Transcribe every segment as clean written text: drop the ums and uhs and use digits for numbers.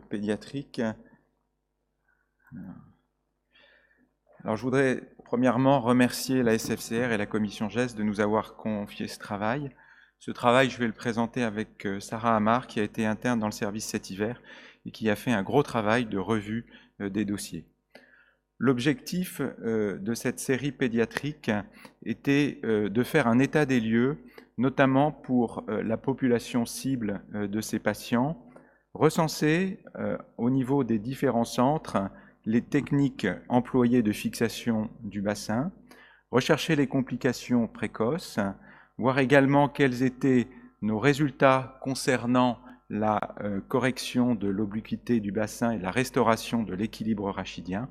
pédiatrique. Alors, je voudrais premièrement remercier la SFCR et la commission GES de nous avoir confié ce travail. Ce travail, je vais le présenter avec Sarah Amar, qui a été interne dans le service cet hiver et qui a fait un gros travail de revue des dossiers. L'objectif de cette série pédiatrique était de faire un état des lieux, notamment pour la population cible de ces patients, recenser au niveau des différents centres les techniques employées de fixation du bassin, rechercher les complications précoces, voir également quels étaient nos résultats concernant la correction de l'obliquité du bassin et la restauration de l'équilibre rachidien,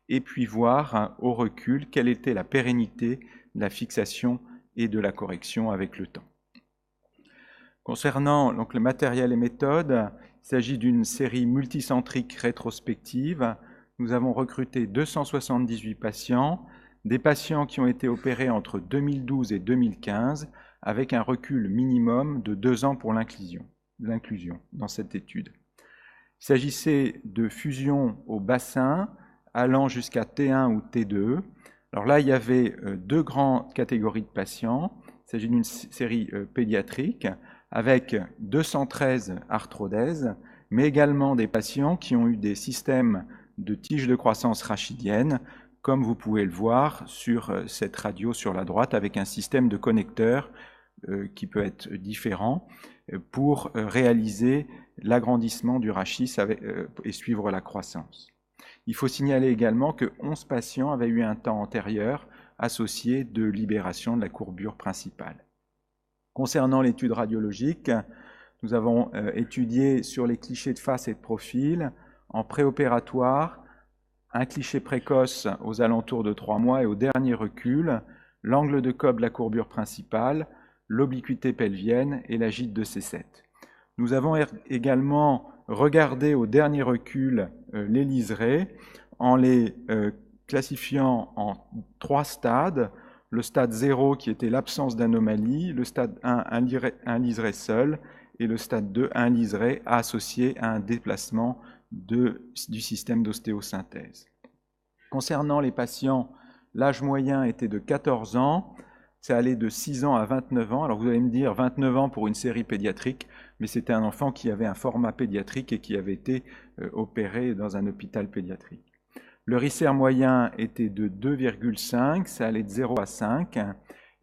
et puis voir au recul quelle était la pérennité de la fixation et de la correction avec le temps. Concernant donc, le matériel et méthode, il s'agit d'une série multicentrique rétrospective. Nous avons recruté 278 patients, des patients qui ont été opérés entre 2012 et 2015, avec un recul minimum de 2 ans pour l'inclusion dans cette étude. Il s'agissait de fusion au bassin, allant jusqu'à T1 ou T2. Alors là, il y avait 2 grandes catégories de patients. Il s'agit d'une série pédiatrique avec 213 arthrodèses, mais également des patients qui ont eu des systèmes de tiges de croissance rachidienne, comme vous pouvez le voir sur cette radio sur la droite, avec un système de connecteurs qui peut être différent pour réaliser l'agrandissement du rachis et suivre la croissance. Il faut signaler également que 11 patients avaient eu un temps antérieur associé de libération de la courbure principale. Concernant l'étude radiologique, nous avons étudié sur les clichés de face et de profil en préopératoire, un cliché précoce aux alentours de 3 mois et au dernier recul, l'angle de Cobb de la courbure principale, l'obliquité pelvienne et la gîte de C7. Nous avons également regardé au dernier recul les liserés en les classifiant en 3 stades. Le stade 0 qui était l'absence d'anomalie, le stade 1, un liseré seul, et le stade 2, un liseré associé à un déplacement du système d'ostéosynthèse. Concernant les patients, l'âge moyen était de 14 ans, ça allait de 6 ans à 29 ans. Alors vous allez me dire 29 ans pour une série pédiatrique, mais c'était un enfant qui avait un format pédiatrique et qui avait été opéré dans un hôpital pédiatrique. Le RICER moyen était de 2,5, ça allait de 0 à 5. Et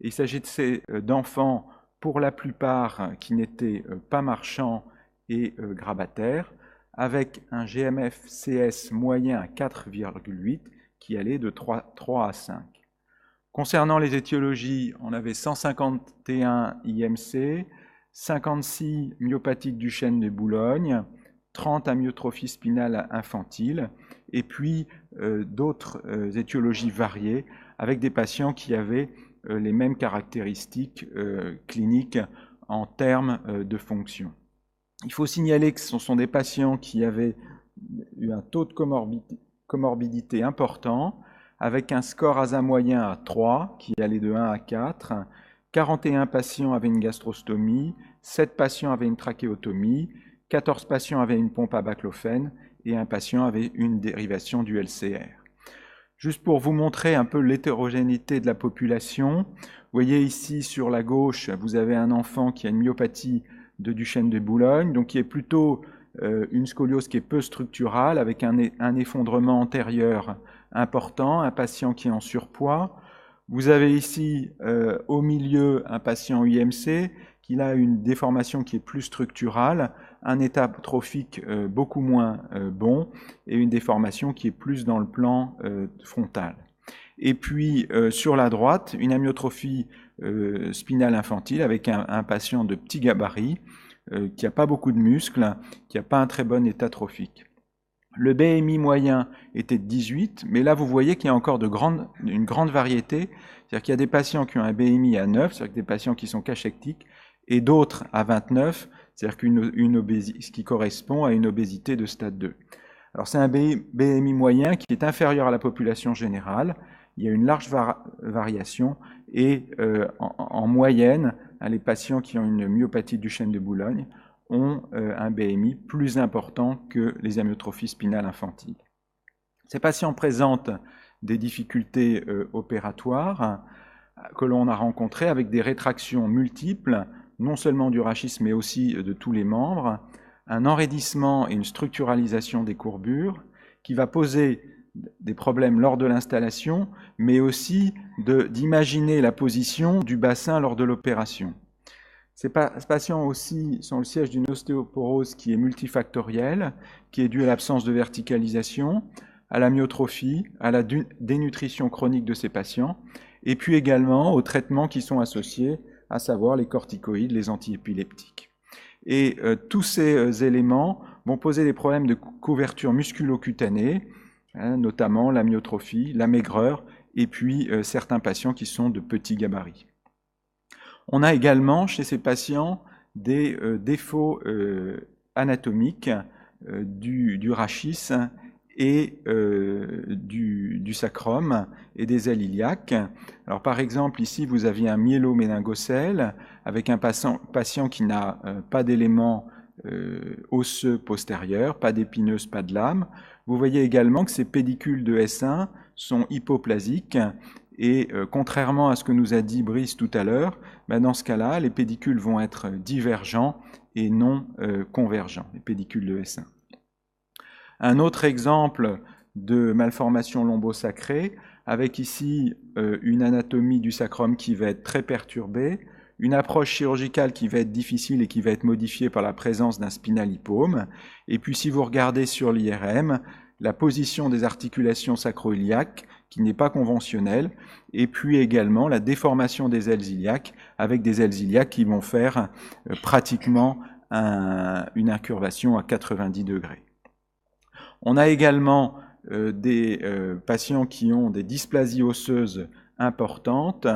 il s'agissait d'enfants, pour la plupart, qui n'étaient pas marchands et grabataires, avec un GMF-CS moyen à 4,8 qui allait de 3 à 5. Concernant les étiologies, on avait 151 IMC, 56 myopathies du chêne de Boulogne, 30 amyotrophie spinale infantile, et puis d'autres étiologies variées, avec des patients qui avaient les mêmes caractéristiques cliniques en termes de fonction. Il faut signaler que ce sont des patients qui avaient eu un taux de comorbidité important, avec un score ASA moyen à 3, qui allait de 1 à 4. 41 patients avaient une gastrostomie, 7 patients avaient une trachéotomie, 14 patients avaient une pompe à baclofène et un patient avait une dérivation du LCR. Juste pour vous montrer un peu l'hétérogénéité de la population, vous voyez ici sur la gauche, vous avez un enfant qui a une myopathie de Duchenne de Boulogne, donc qui est plutôt une scoliose qui est peu structurale, avec un effondrement antérieur important, un patient qui est en surpoids. Vous avez ici au milieu un patient UMC qui a une déformation qui est plus structurale, un état trophique beaucoup moins bon et une déformation qui est plus dans le plan frontal. Et puis sur la droite, une amyotrophie spinale infantile avec un patient de petit gabarit qui n'a pas beaucoup de muscles, qui n'a pas un très bon état trophique. Le BMI moyen était de 18, mais là vous voyez qu'il y a encore une grande variété, c'est-à-dire qu'il y a des patients qui ont un BMI à 9, c'est-à-dire des patients qui sont cachectiques, et d'autres à 29, c'est-à-dire ce qui correspond à une obésité de stade 2. Alors c'est un BMI moyen qui est inférieur à la population générale, il y a une large variation, et en moyenne, les patients qui ont une myopathie du chêne de Boulogne ont un BMI plus important que les amyotrophies spinales infantiles. Ces patients présentent des difficultés opératoires que l'on a rencontrées avec des rétractions multiples, non seulement du rachis mais aussi de tous les membres, un enraidissement et une structuralisation des courbures qui va poser des problèmes lors de l'installation, mais aussi d'imaginer la position du bassin lors de l'opération. Ces patients aussi sont le siège d'une ostéoporose qui est multifactorielle, qui est due à l'absence de verticalisation, à la myotrophie, à la dénutrition chronique de ces patients, et puis également aux traitements qui sont associés, à savoir les corticoïdes, les antiépileptiques. Et tous ces éléments vont poser des problèmes de couverture musculo-cutanée, notamment la myotrophie, la maigreur, et puis certains patients qui sont de petits gabarits. On a également chez ces patients des défauts anatomiques du rachis et du sacrum et des ailes iliaques. Alors par exemple, ici, vous aviez un myéloméningocèle avec un patient qui n'a pas d'éléments osseux postérieurs, pas d'épineuse, pas de lame. Vous voyez également que ces pédicules de S1 sont hypoplasiques et contrairement à ce que nous a dit Brice tout à l'heure, dans ce cas-là, les pédicules vont être divergents et non convergents, les pédicules de S1. Un autre exemple de malformation lombosacrée, avec ici une anatomie du sacrum qui va être très perturbée, une approche chirurgicale qui va être difficile et qui va être modifiée par la présence d'un spinalipome. Et puis si vous regardez sur l'IRM, la position des articulations sacro-iliaques qui n'est pas conventionnelle, et puis également la déformation des ailes iliaques avec des ailes iliaques qui vont faire pratiquement une incurvation à 90 degrés. On a également des patients qui ont des dysplasies osseuses importantes,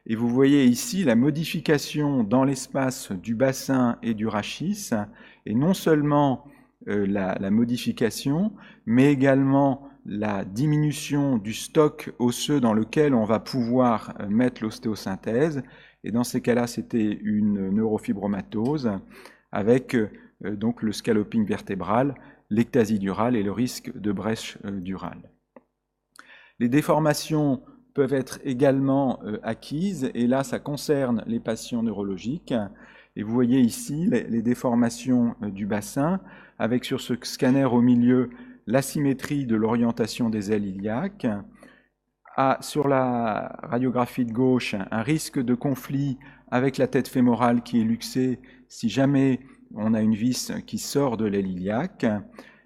et vous voyez ici la modification dans l'espace du bassin et du rachis, et non seulement la modification, mais également la diminution du stock osseux dans lequel on va pouvoir mettre l'ostéosynthèse, et dans ces cas-là, c'était une neurofibromatose avec donc le scalloping vertébral, l'ectasie durale et le risque de brèche durale. Les déformations peuvent être également acquises, et là, ça concerne les patients neurologiques. Et vous voyez ici les déformations du bassin, avec sur ce scanner au milieu l'asymétrie de l'orientation des ailes iliaques. Sur la radiographie de gauche, un risque de conflit avec la tête fémorale qui est luxée si jamais on a une vis qui sort de l'aile iliaque.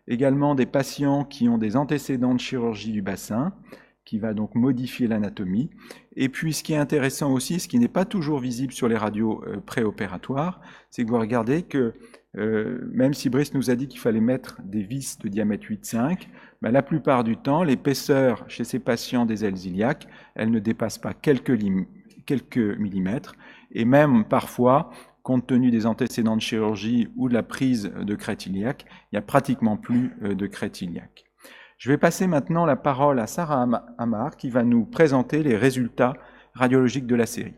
Également des patients qui ont des antécédents de chirurgie du bassin, qui va donc modifier l'anatomie. Et puis ce qui est intéressant aussi, ce qui n'est pas toujours visible sur les radios préopératoires, c'est que vous regardez que même si Brice nous a dit qu'il fallait mettre des vis de diamètre 8,5, la plupart du temps, l'épaisseur chez ces patients des ailes iliaques, elle ne dépasse pas quelques millimètres, et même parfois, compte tenu des antécédents de chirurgie ou de la prise de crête iliaque, il n'y a pratiquement plus de crête iliaque. Je vais passer maintenant la parole à Sarah Amar qui va nous présenter les résultats radiologiques de la série.